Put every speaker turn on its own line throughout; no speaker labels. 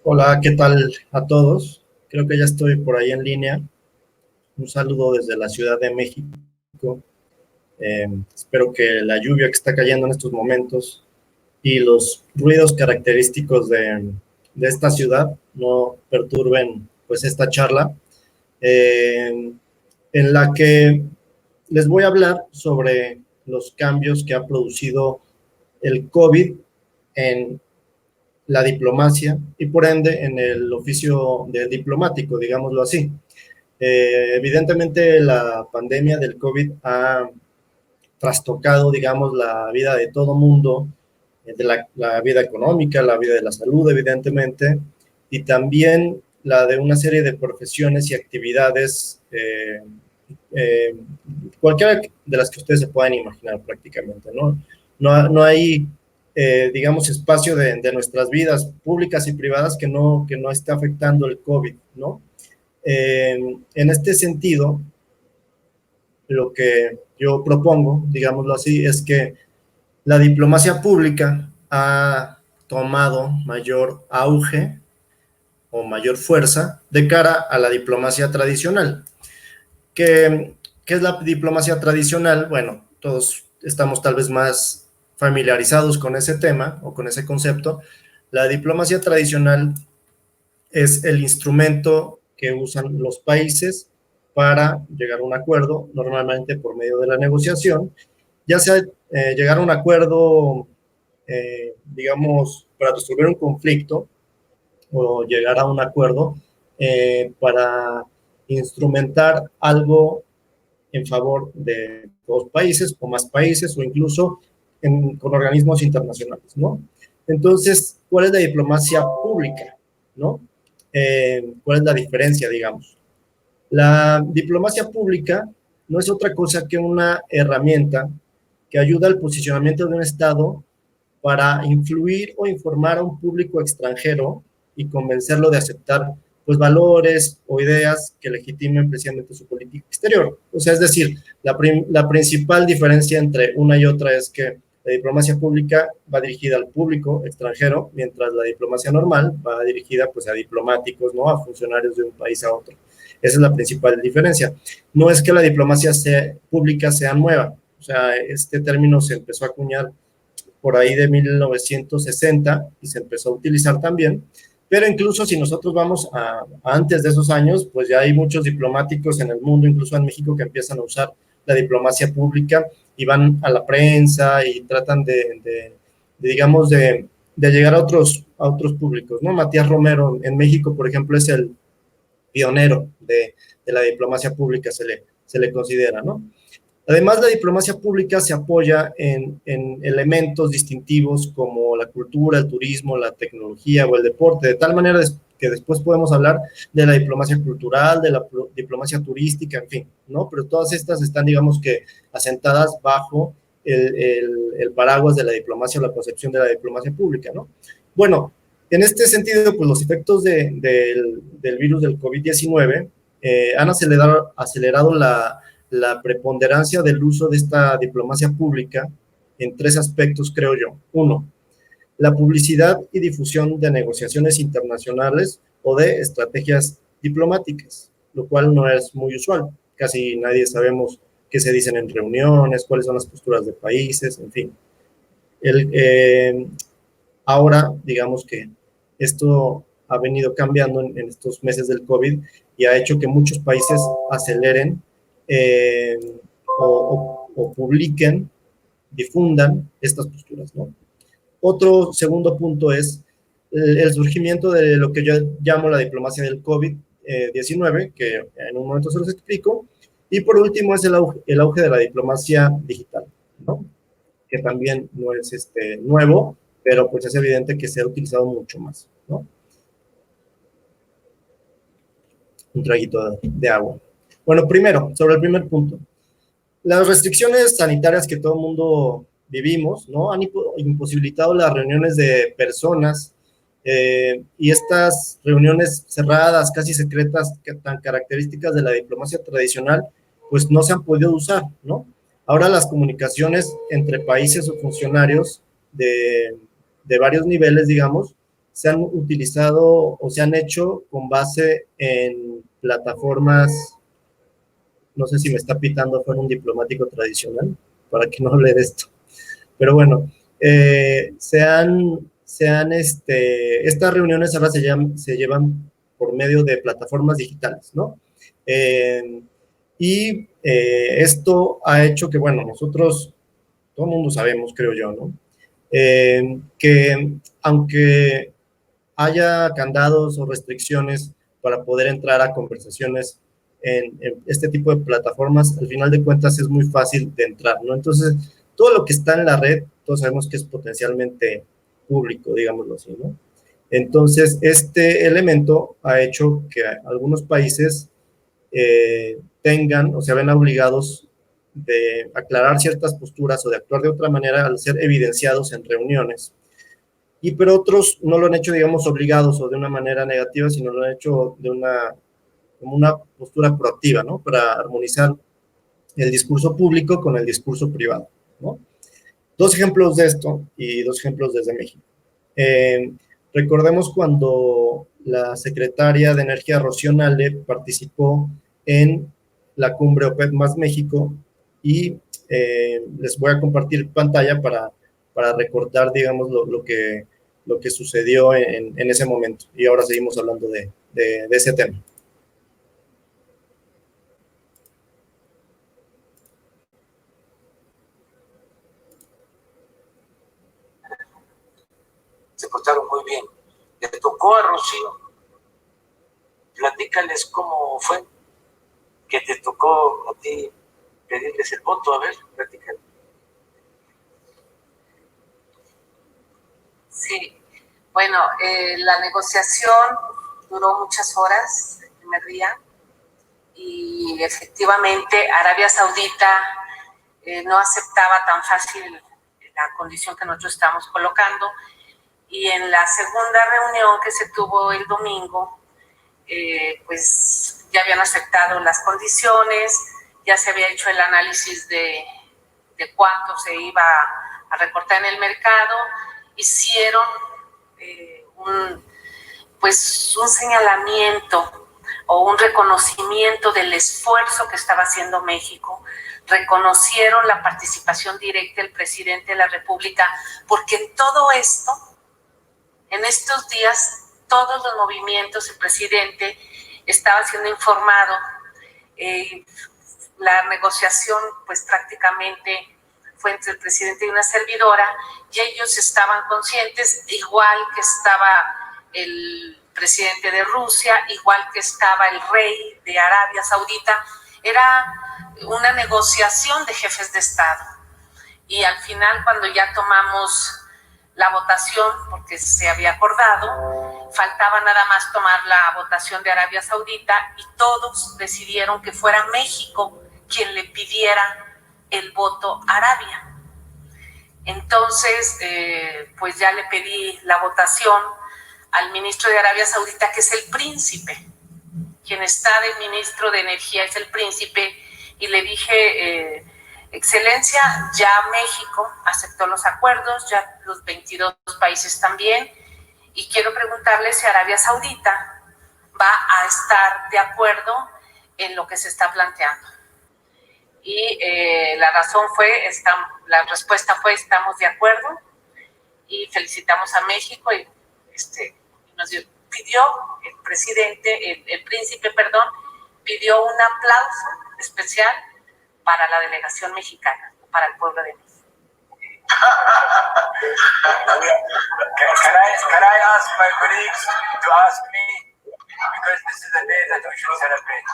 Hola, ¿qué tal a todos? Creo que ya estoy por ahí en línea. Un saludo desde la Ciudad de México. Espero que la lluvia que está cayendo en estos momentos y los ruidos característicos de esta ciudad no perturben pues esta charla, en la que les voy a hablar sobre los cambios que ha producido el COVID en la diplomacia y por ende en el oficio del diplomático, digámoslo así. Evidentemente la pandemia del COVID ha trastocado, digamos, la vida de todo mundo, de la vida económica, la vida de la salud, evidentemente, y también la de una serie de profesiones y actividades, eh, cualquiera de las que ustedes se puedan imaginar prácticamente, ¿no? No hay, digamos, espacio de nuestras vidas públicas y privadas que no esté afectando el COVID, ¿no? En este sentido, lo que yo propongo, digámoslo así, es que la diplomacia pública ha tomado mayor auge o mayor fuerza de cara a la diplomacia tradicional. ¿Qué es la diplomacia tradicional? Bueno, todos estamos tal vez más familiarizados con ese tema o con ese concepto. La diplomacia tradicional es el instrumento que usan los países para llegar a un acuerdo, normalmente por medio de la negociación, ya sea llegar a un acuerdo, digamos, para resolver un conflicto o llegar a un acuerdo para instrumentar algo en favor de dos países o más países o incluso con organismos internacionales, ¿no? Entonces, ¿cuál es la diplomacia pública, no? ¿Cuál es la diferencia, digamos? La diplomacia pública no es otra cosa que una herramienta que ayuda al posicionamiento de un Estado para influir o informar a un público extranjero y convencerlo de aceptar pues valores o ideas que legitimen precisamente su política exterior. O sea, es decir, la principal diferencia entre una y otra es que la diplomacia pública va dirigida al público extranjero, mientras la diplomacia normal va dirigida pues a diplomáticos, ¿no? A funcionarios de un país a otro. Esa es la principal diferencia. No es que la diplomacia pública sea nueva, o sea, este término se empezó a acuñar por ahí de 1960 y se empezó a utilizar también, pero incluso si nosotros vamos a antes de esos años, pues ya hay muchos diplomáticos en el mundo, incluso en México, que empiezan a usar la diplomacia pública y van a la prensa y tratan digamos, de llegar a otros públicos, ¿no? Matías Romero en México, por ejemplo, es el pionero de la diplomacia pública, se le considera, ¿no? Además, la diplomacia pública se apoya en elementos distintivos como la cultura, el turismo, la tecnología o el deporte, de tal manera que después podemos hablar de la diplomacia cultural, de la diplomacia turística, en fin, ¿no? Pero todas estas están, digamos que, asentadas bajo el paraguas de la diplomacia o la concepción de la diplomacia pública, ¿no? Bueno, en este sentido, pues los efectos del virus del COVID-19 han acelerado la preponderancia del uso de esta diplomacia pública en tres aspectos, creo yo. Uno, la publicidad y difusión de negociaciones internacionales o de estrategias diplomáticas, lo cual no es muy usual. Casi nadie sabemos qué se dicen en reuniones, cuáles son las posturas de países, en fin. Ahora, digamos que esto ha venido cambiando en estos meses del COVID y ha hecho que muchos países aceleren o publiquen, difundan estas posturas, ¿no? Otro segundo punto es el surgimiento de lo que yo llamo la diplomacia del COVID, COVID-19, que en un momento se los explico. Y por último es el auge de la diplomacia digital, ¿no? Que también no es nuevo, pero pues es evidente que se ha utilizado mucho más, ¿no? Un traguito de agua. Bueno, primero, sobre el primer punto. Las restricciones sanitarias que todo el mundo vivimos, ¿no? Han imposibilitado las reuniones de personas y estas reuniones cerradas, casi secretas, tan características de la diplomacia tradicional, pues no se han podido usar, ¿no? Ahora las comunicaciones entre países o funcionarios de varios niveles, digamos, se han utilizado o se han hecho con base en plataformas. No sé si me está pitando fuera un diplomático tradicional, para que no hable de esto. Pero bueno, estas reuniones ahora se llevan por medio de plataformas digitales, ¿no? Esto ha hecho que, bueno, nosotros, todo el mundo sabemos, creo yo, ¿no? Que aunque haya candados o restricciones para poder entrar a conversaciones en este tipo de plataformas, al final de cuentas es muy fácil de entrar, ¿no? Entonces, todo lo que está en la red, todos sabemos que es potencialmente público, digámoslo así, ¿no? Entonces, este elemento ha hecho que algunos países tengan o se ven obligados de aclarar ciertas posturas o de actuar de otra manera al ser evidenciados en reuniones. Pero otros no lo han hecho, digamos, obligados o de una manera negativa, sino lo han hecho como una postura proactiva, ¿no? Para armonizar el discurso público con el discurso privado, ¿no? Dos ejemplos de esto y dos ejemplos desde México. Recordemos cuando la secretaria de Energía, Rocío Nale, participó en la cumbre OPEP más México y les voy a compartir pantalla para recordar, digamos, lo que sucedió en ese momento. Y ahora seguimos hablando de ese tema.
Se portaron muy bien. Le tocó a Rocío. Platícales cómo fue que te tocó a ti pedirles el voto. A ver, platícales.
Sí, bueno, la negociación duró muchas horas el primer día y efectivamente Arabia Saudita no aceptaba tan fácil la condición que nosotros estamos colocando. Y en la segunda reunión que se tuvo el domingo, pues ya habían aceptado las condiciones, ya se había hecho el análisis de cuánto se iba a recortar en el mercado, hicieron un señalamiento o un reconocimiento del esfuerzo que estaba haciendo México, reconocieron la participación directa del presidente de la República, porque en todo esto, en estos días, todos los movimientos, el presidente estaba siendo informado. La negociación, pues prácticamente fue entre el presidente y una servidora, y ellos estaban conscientes, igual que estaba el presidente de Rusia, igual que estaba el rey de Arabia Saudita. Era una negociación de jefes de Estado. Y al final, cuando ya tomamos la votación, porque se había acordado, faltaba nada más tomar la votación de Arabia Saudita y todos decidieron que fuera México quien le pidiera el voto a Arabia. Entonces, pues ya le pedí la votación al ministro de Arabia Saudita, que es el príncipe. Quien está de ministro de Energía es el príncipe, y le dije, Excelencia, ya México aceptó los acuerdos, ya los 22 países también, y quiero preguntarle si Arabia Saudita va a estar de acuerdo en lo que se está planteando. Y la respuesta fue, estamos de acuerdo, y felicitamos a México, y nos pidió el presidente, el príncipe, perdón, pidió un aplauso especial para la delegación mexicana, para el pueblo de México.
Can I ask my colleagues to ask me because this is a day that we should celebrate.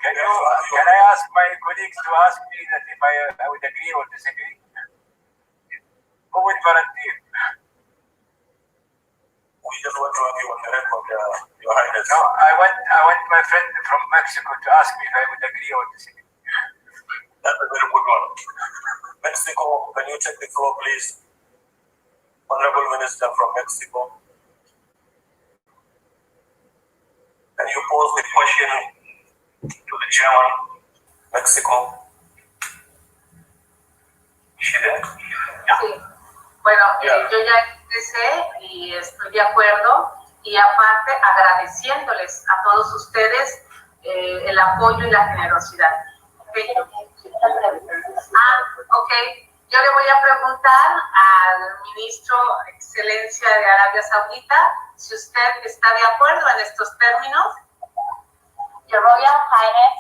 Can I ask my colleagues to ask me that if I would agree or disagree? Who would volunteer?
We just want to argue on the record, Your Highness.
No, I want my friend from Mexico to ask me if I would agree or disagree.
That's a very good one. Mexico, can you check the floor, please? Honorable Minister from Mexico. Can you pose the question to the chairman, Mexico? Is she there?
Sí. Bueno, yo ya expresé y estoy de acuerdo, y aparte agradeciéndoles a todos ustedes el apoyo y la generosidad. Okay. Ok. Yo le voy a preguntar al ministro Excelencia de Arabia Saudita si usted está de acuerdo en estos términos.
Your Royal Highness,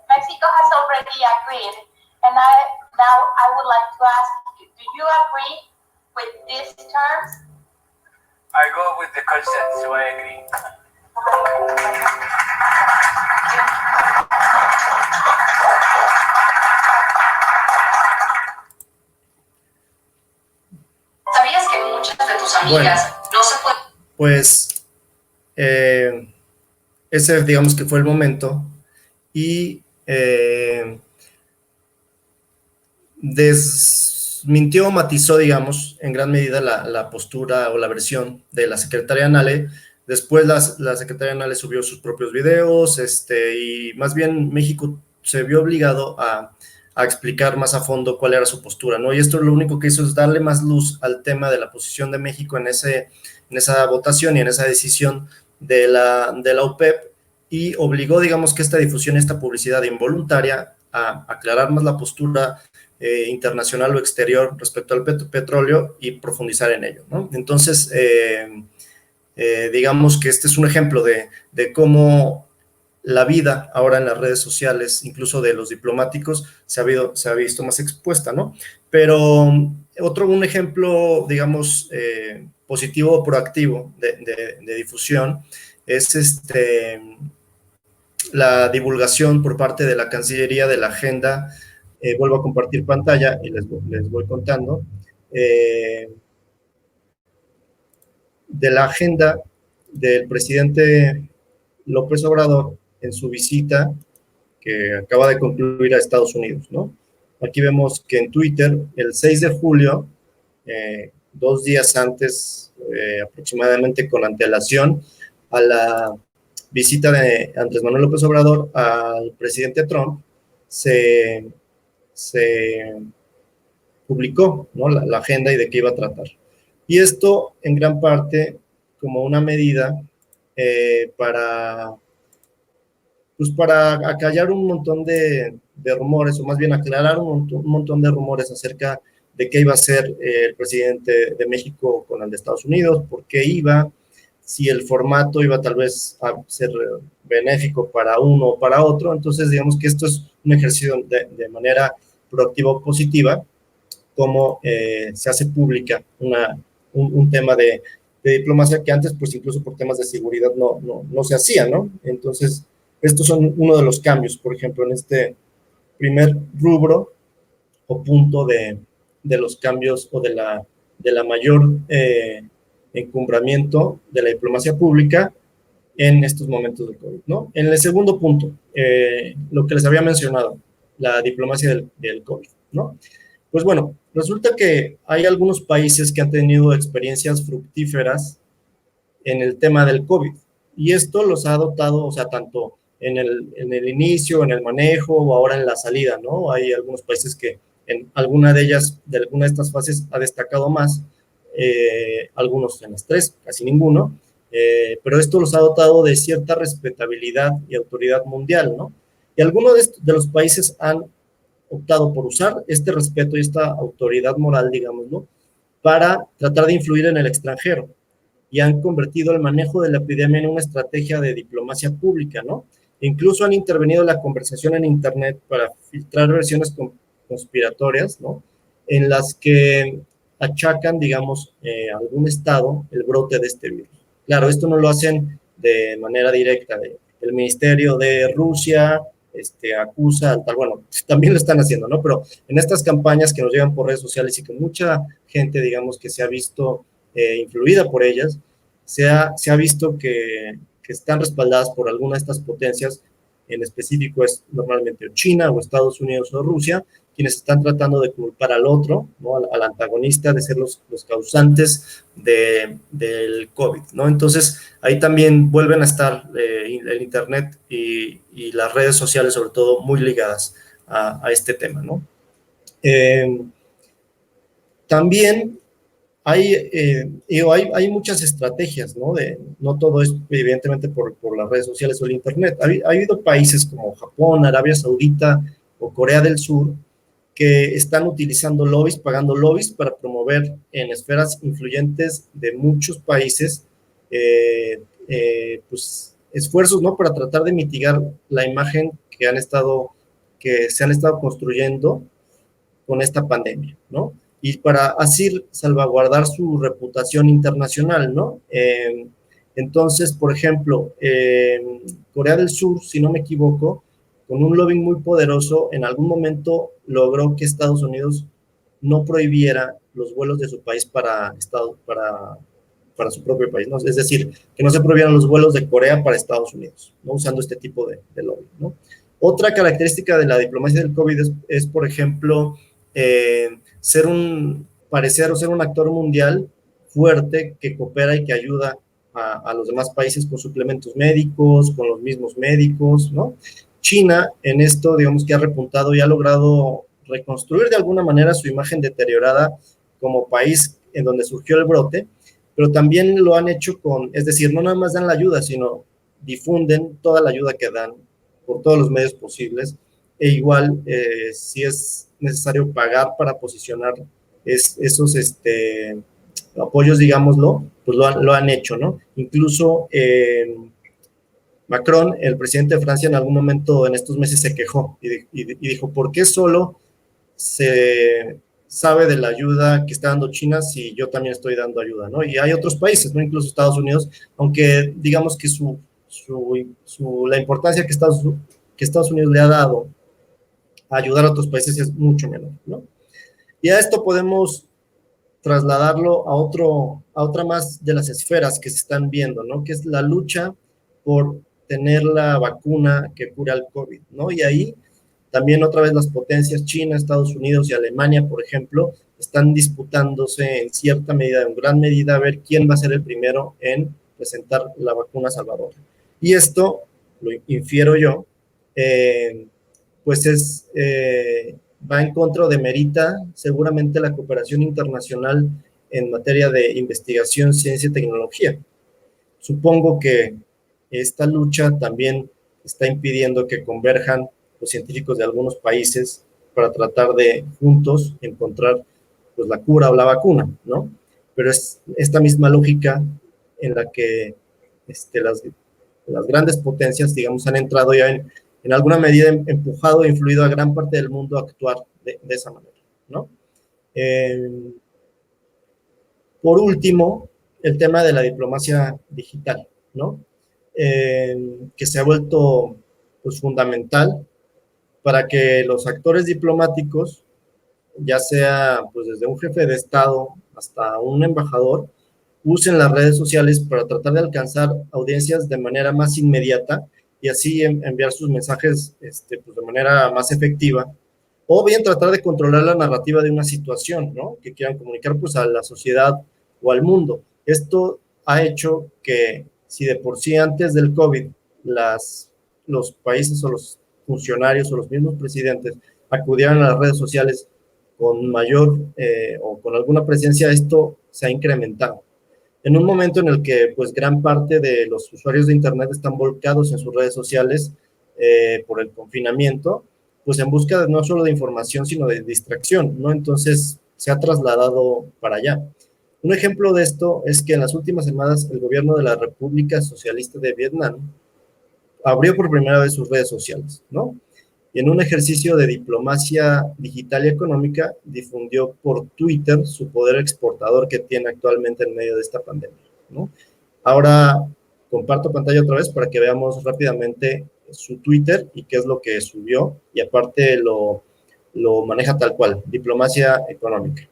Mexico has already agreed, and now I would like to ask you, do you agree with these terms?
I go with the consent, so I agree.
¿Sabías que muchas de tus amigas no se pueden?
Pues ese digamos que fue el momento y desmintió, matizó, digamos, en gran medida la postura o la versión de la secretaria Nale. Después la secretaria Nale subió sus propios videos, y más bien México se vio obligado a explicar más a fondo cuál era su postura, ¿no? Y esto lo único que hizo es darle más luz al tema de la posición de México en esa votación y en esa decisión de la OPEP, y obligó, digamos, que esta difusión, esta publicidad involuntaria a aclarar más la postura internacional o exterior respecto al petróleo y profundizar en ello, ¿no? Entonces, digamos que este es un ejemplo de cómo la vida ahora en las redes sociales, incluso de los diplomáticos, se ha visto más expuesta, ¿no? Pero un ejemplo, digamos, positivo o proactivo de difusión es la divulgación por parte de la Cancillería de la agenda. Vuelvo a compartir pantalla y les voy contando. De la agenda del presidente López Obrador en su visita que acaba de concluir a Estados Unidos, ¿no? Aquí vemos que en Twitter, el 6 de julio, 2 días antes, aproximadamente con antelación, a la visita de Andrés Manuel López Obrador al presidente Trump, se publicó, ¿no?, la agenda y de qué iba a tratar. Y esto, en gran parte, como una medida para acallar un montón de rumores, o más bien aclarar un montón de rumores acerca de qué iba a hacer el presidente de México con el de Estados Unidos, por qué iba, si el formato iba tal vez a ser benéfico para uno o para otro. Entonces, digamos que esto es un ejercicio de manera proactiva o positiva, como se hace pública un tema de diplomacia que antes, pues incluso por temas de seguridad no se hacía, ¿no? Entonces, estos son uno de los cambios, por ejemplo, en este primer rubro o punto de los cambios o de la mayor encumbramiento de la diplomacia pública en estos momentos de COVID, ¿no? En el segundo punto, lo que les había mencionado, la diplomacia del COVID, ¿no? Pues bueno, resulta que hay algunos países que han tenido experiencias fructíferas en el tema del COVID, y esto los ha adoptado, o sea, tanto en el inicio, en el manejo, o ahora en la salida, ¿no? Hay algunos países que en alguna de estas fases ha destacado más, algunos en las 3, casi ninguno, pero esto los ha dotado de cierta respetabilidad y autoridad mundial, ¿no? Y algunos de los países han optado por usar este respeto y esta autoridad moral, digamos, ¿no?, para tratar de influir en el extranjero, y han convertido el manejo de la epidemia en una estrategia de diplomacia pública, ¿no? Incluso han intervenido en la conversación en Internet para filtrar versiones conspiratorias, ¿no?, en las que achacan, digamos, a algún estado el brote de este virus. Claro, esto no lo hacen de manera directa. El ministerio de Rusia acusa al tal, bueno, también lo están haciendo, ¿no? Pero en estas campañas que nos llegan por redes sociales y que mucha gente, digamos, que se ha visto influida por ellas, se ha visto que están respaldadas por alguna de estas potencias, en específico es normalmente China o Estados Unidos o Rusia, quienes están tratando de culpar al otro, ¿no? al antagonista, de ser los causantes del COVID, ¿no? Entonces, ahí también vuelven a estar el Internet y las redes sociales, sobre todo, muy ligadas a este tema, ¿no? También hay muchas estrategias, ¿no? No todo es evidentemente por las redes sociales o el Internet. Ha habido países como Japón, Arabia Saudita o Corea del Sur que están utilizando lobbies, pagando lobbies para promover en esferas influyentes de muchos países, pues, esfuerzos, ¿no? Para tratar de mitigar la imagen que se han estado construyendo con esta pandemia, ¿no? Y para así salvaguardar su reputación internacional, ¿no? Entonces, por ejemplo, Corea del Sur, si no me equivoco, con un lobbying muy poderoso, en algún momento logró que Estados Unidos no prohibiera los vuelos de su país para su propio país, ¿no? Es decir, que no se prohibieran los vuelos de Corea para Estados Unidos, ¿no? Usando este tipo de lobby, ¿no? Otra característica de la diplomacia del COVID es por ejemplo, parecer o ser un actor mundial fuerte que coopera y que ayuda a los demás países con suplementos médicos, con los mismos médicos, ¿no? China, en esto, digamos que ha repuntado y ha logrado reconstruir de alguna manera su imagen deteriorada como país en donde surgió el brote, pero también lo han hecho es decir, no nada más dan la ayuda, sino difunden toda la ayuda que dan por todos los medios posibles, e igual, si es necesario pagar para posicionar esos apoyos, digámoslo, pues lo han hecho, ¿no? Incluso Macron, el presidente de Francia, en algún momento en estos meses se quejó y dijo, ¿por qué solo se sabe de la ayuda que está dando China si yo también estoy dando ayuda, ¿no? Y hay otros países, ¿no? Incluso Estados Unidos, aunque digamos que la importancia que Estados Unidos le ha dado a ayudar a otros países es mucho menor, ¿no? Y a esto podemos trasladarlo a otra más de las esferas que se están viendo, ¿no? Que es la lucha por tener la vacuna que cura el COVID, ¿no? Y ahí también otra vez las potencias China, Estados Unidos y Alemania, por ejemplo, están disputándose en cierta medida, en gran medida, a ver quién va a ser el primero en presentar la vacuna salvadora. Y esto, lo infiero yo, pues va en contra o demerita seguramente la cooperación internacional en materia de investigación, ciencia y tecnología. Supongo que esta lucha también está impidiendo que converjan los científicos de algunos países para tratar de juntos encontrar pues la cura o la vacuna, ¿no? Pero es esta misma lógica en la que las grandes potencias, digamos, han entrado ya en alguna medida empujado e influido a gran parte del mundo a actuar de esa manera, ¿no? Por último, el tema de la diplomacia digital, ¿no? Que se ha vuelto pues, fundamental para que los actores diplomáticos, ya sea pues, desde un jefe de Estado hasta un embajador, usen las redes sociales para tratar de alcanzar audiencias de manera más inmediata y así enviar sus mensajes pues, de manera más efectiva, o bien tratar de controlar la narrativa de una situación, ¿no? Que quieran comunicar pues, a la sociedad o al mundo. Esto ha hecho que si de por sí antes del COVID los países o los funcionarios o los mismos presidentes acudieran a las redes sociales con mayor o con alguna presencia, esto se ha incrementado. En un momento en el que pues gran parte de los usuarios de internet están volcados en sus redes sociales por el confinamiento, pues en busca no solo de información, sino de distracción, ¿no? Entonces se ha trasladado para allá. Un ejemplo de esto es que en las últimas semanas el gobierno de la República Socialista de Vietnam abrió por primera vez sus redes sociales, ¿no? Y en un ejercicio de diplomacia digital y económica, difundió por Twitter su poder exportador que tiene actualmente en medio de esta pandemia, ¿no? Ahora, comparto pantalla otra vez para que veamos rápidamente su Twitter y qué es lo que subió, y aparte lo maneja tal cual, diplomacia económica.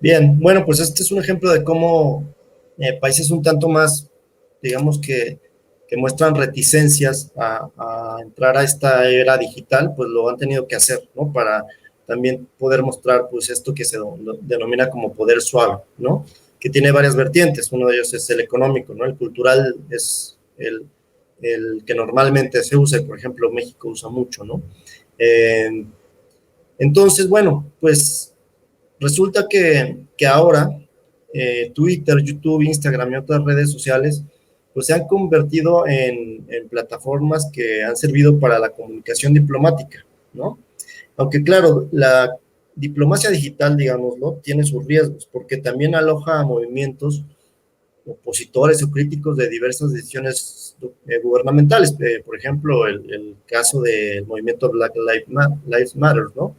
Bien, bueno, pues este es un ejemplo de cómo países un tanto más, digamos que muestran reticencias a entrar a esta era digital, pues lo han tenido que hacer, ¿no? Para también poder mostrar, pues, esto que se denomina como poder suave, ¿no? Que tiene varias vertientes. Uno de ellos es el económico, ¿no? El cultural es el que normalmente se usa, por ejemplo, México usa mucho, ¿no? Entonces, bueno, pues resulta que ahora Twitter, YouTube, Instagram y otras redes sociales pues se han convertido en plataformas que han servido para la comunicación diplomática, ¿no? Aunque claro, la diplomacia digital, digámoslo, tiene sus riesgos porque también aloja a movimientos opositores o críticos de diversas decisiones gubernamentales. Por ejemplo, el caso del movimiento Black Lives Matter, ¿no?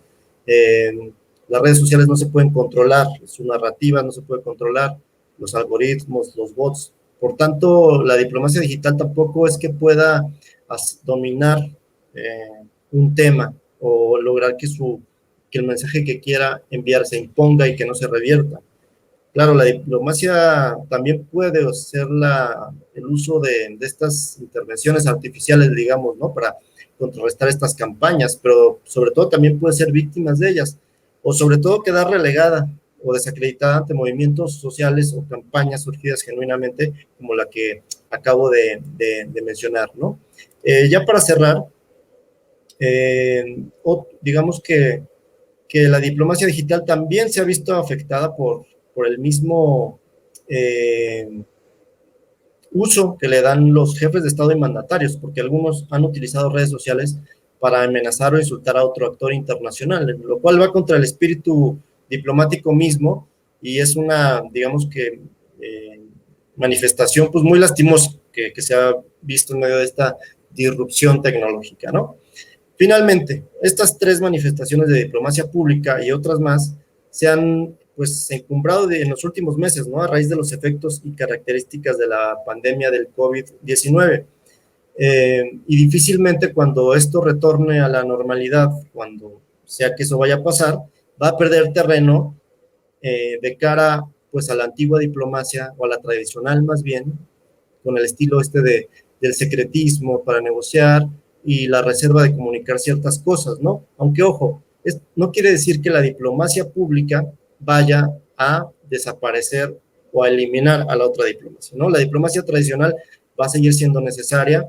Las redes sociales no se pueden controlar, su narrativa no se puede controlar, los algoritmos, los bots. Por tanto, la diplomacia digital tampoco es que pueda dominar un tema o lograr que el mensaje que quiera enviar se imponga y que no se revierta. Claro, la diplomacia también puede hacer el uso de estas intervenciones artificiales, digamos, ¿no? Para contrarrestar estas campañas, pero sobre todo también puede ser víctimas de ellas, o sobre todo quedar relegada o desacreditada ante movimientos sociales o campañas surgidas genuinamente, como la que acabo de mencionar, ¿no? Ya para cerrar, digamos que la diplomacia digital también se ha visto afectada por el mismo uso que le dan los jefes de Estado y mandatarios, porque algunos han utilizado redes sociales para amenazar o insultar a otro actor internacional, lo cual va contra el espíritu diplomático mismo y es una, digamos que, manifestación pues muy lastimosa que se ha visto en medio de esta disrupción tecnológica, ¿no? Finalmente, estas tres manifestaciones de diplomacia pública y otras más se han pues encumbrado en los últimos meses, ¿no? A raíz de los efectos y características de la pandemia del COVID-19. Y difícilmente cuando esto retorne a la normalidad, cuando sea que eso vaya a pasar, va a perder terreno de cara pues a la antigua diplomacia o a la tradicional más bien, con el estilo del secretismo para negociar y la reserva de comunicar ciertas cosas, ¿no? Aunque, ojo, no quiere decir que la diplomacia pública vaya a desaparecer o a eliminar a la otra diplomacia, ¿no? La diplomacia tradicional va a seguir siendo necesaria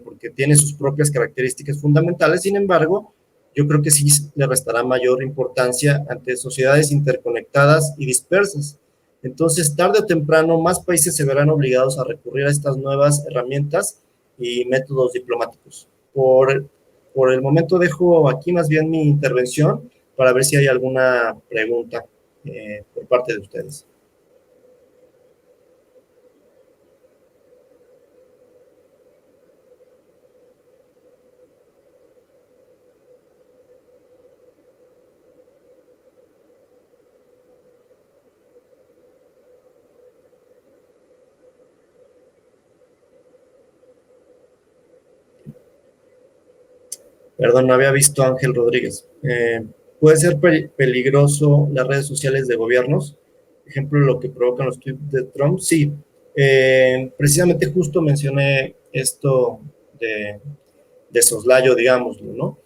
porque tiene sus propias características fundamentales, sin embargo, yo creo que sí le restará mayor importancia ante sociedades interconectadas y dispersas. Entonces, tarde o temprano, más países se verán obligados a recurrir a estas nuevas herramientas y métodos diplomáticos. Por el momento dejo aquí más bien mi intervención para ver si hay alguna pregunta por parte de ustedes. Perdón, no había visto a Ángel Rodríguez. ¿Puede ser peligroso las redes sociales de gobiernos? Ejemplo, lo que provocan los tweets de Trump. Sí, precisamente justo mencioné esto de soslayo, digámoslo, ¿no?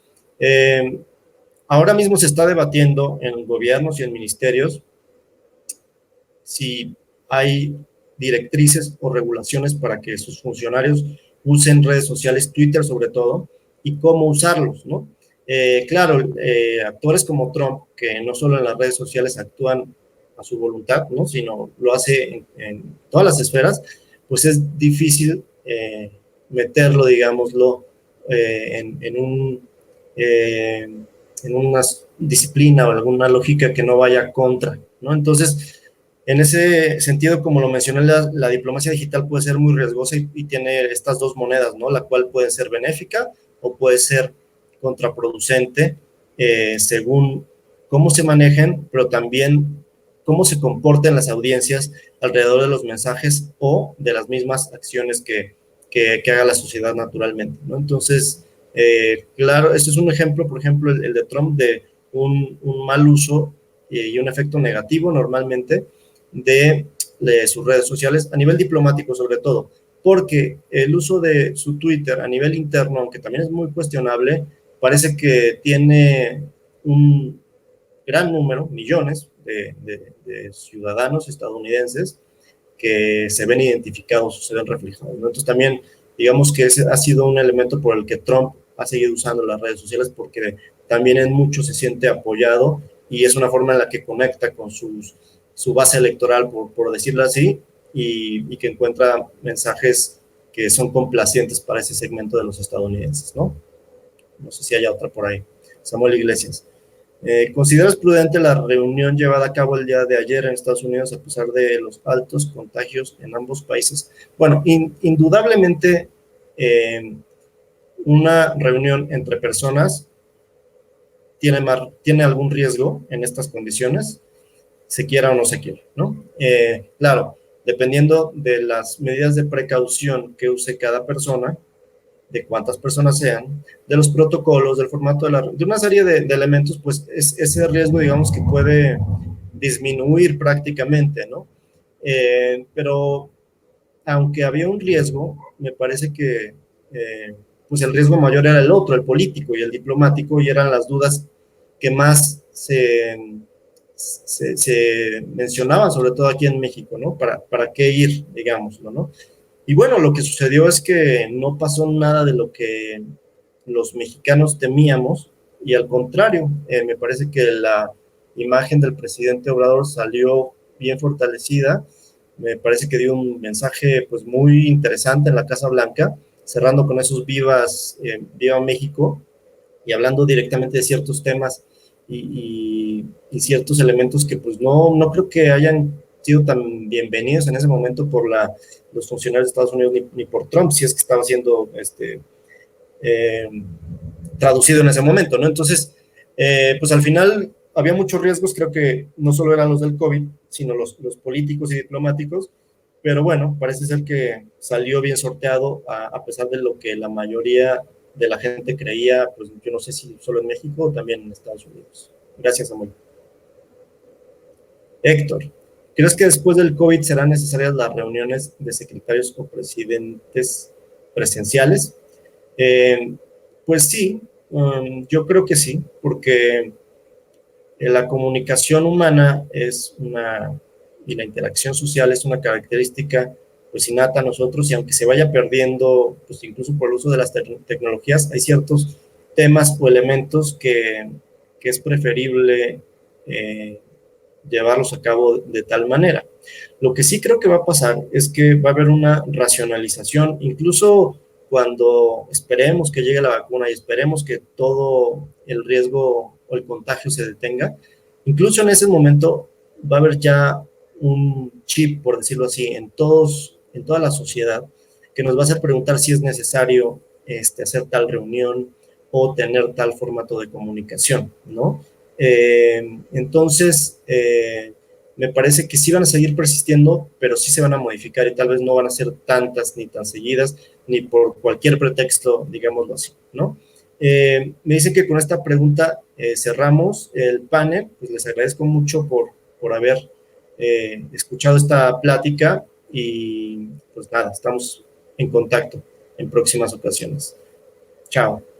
Ahora mismo se está debatiendo en gobiernos y en ministerios si hay directrices o regulaciones para que sus funcionarios usen redes sociales, Twitter sobre todo, y cómo usarlos, ¿no? Claro, actores como Trump, que no solo en las redes sociales actúan a su voluntad, ¿no? Sino lo hace en todas las esferas, pues es difícil meterlo, digámoslo, en una disciplina o alguna lógica que no vaya contra, ¿no? Entonces, en ese sentido, como lo mencioné, la diplomacia digital puede ser muy riesgosa y tiene estas dos monedas, ¿no? La cual puede ser benéfica o puede ser contraproducente según cómo se manejen, pero también cómo se comporten las audiencias alrededor de los mensajes o de las mismas acciones que haga la sociedad naturalmente, ¿no? Entonces, claro, este es un ejemplo, por ejemplo, el de Trump, de un mal uso y un efecto negativo normalmente de sus redes sociales, a nivel diplomático sobre todo, porque el uso de su Twitter a nivel interno, aunque también es muy cuestionable, parece que tiene un gran número, millones de ciudadanos estadounidenses que se ven identificados o se ven reflejados, ¿no? Entonces también, digamos que ese ha sido un elemento por el que Trump ha seguido usando las redes sociales, porque también en mucho se siente apoyado y es una forma en la que conecta con su base electoral, por decirlo así, y que encuentra mensajes que son complacientes para ese segmento de los estadounidenses, ¿no? No sé si haya otra por ahí. Samuel Iglesias. ¿Consideras prudente la reunión llevada a cabo el día de ayer en Estados Unidos a pesar de los altos contagios en ambos países? Bueno, indudablemente una reunión entre personas tiene algún riesgo en estas condiciones, se quiera o no se quiera, ¿no? Claro, dependiendo de las medidas de precaución que use cada persona, de cuántas personas sean, de los protocolos, del formato de una serie de elementos, pues es ese riesgo, digamos, que puede disminuir prácticamente, ¿no? Pero aunque había un riesgo, me parece que pues el riesgo mayor era el otro, el político y el diplomático, y eran las dudas que más se mencionaban, sobre todo aquí en México, ¿no? ¿Para qué ir, digámoslo, ¿no? Y bueno, lo que sucedió es que no pasó nada de lo que los mexicanos temíamos, y al contrario, me parece que la imagen del presidente Obrador salió bien fortalecida. Me parece que dio un mensaje pues muy interesante en la Casa Blanca, cerrando con esos vivas, viva México, y hablando directamente de ciertos temas y ciertos elementos que pues no creo que hayan sido tan bienvenidos en ese momento por los funcionarios de Estados Unidos ni por Trump, si es que estaba siendo traducido en ese momento, ¿no? Entonces, pues al final había muchos riesgos, creo que no solo eran los del COVID, sino los políticos y diplomáticos, pero bueno, parece ser que salió bien sorteado a pesar de lo que la mayoría de la gente creía, pues yo no sé si solo en México o también en Estados Unidos. Gracias, Samuel. Héctor, ¿crees que después del COVID serán necesarias las reuniones de secretarios o presidentes presenciales? Pues sí, yo creo que sí, porque la comunicación humana y la interacción social es una característica pues innata a nosotros, y aunque se vaya perdiendo, pues incluso por el uso de las tecnologías, hay ciertos temas o elementos que es preferible llevarlos a cabo de tal manera. Lo que sí creo que va a pasar es que va a haber una racionalización, incluso cuando esperemos que llegue la vacuna y esperemos que todo el riesgo o el contagio se detenga, incluso en ese momento va a haber ya un chip, por decirlo así, en toda la sociedad, que nos va a hacer preguntar si es necesario hacer tal reunión o tener tal formato de comunicación, ¿no? Entonces, me parece que sí van a seguir persistiendo, pero sí se van a modificar y tal vez no van a ser tantas ni tan seguidas, ni por cualquier pretexto, digámoslo así, ¿no? Me dicen que con esta pregunta cerramos el panel. Pues les agradezco mucho por haber escuchado esta plática y pues nada, estamos en contacto en próximas ocasiones. Chao.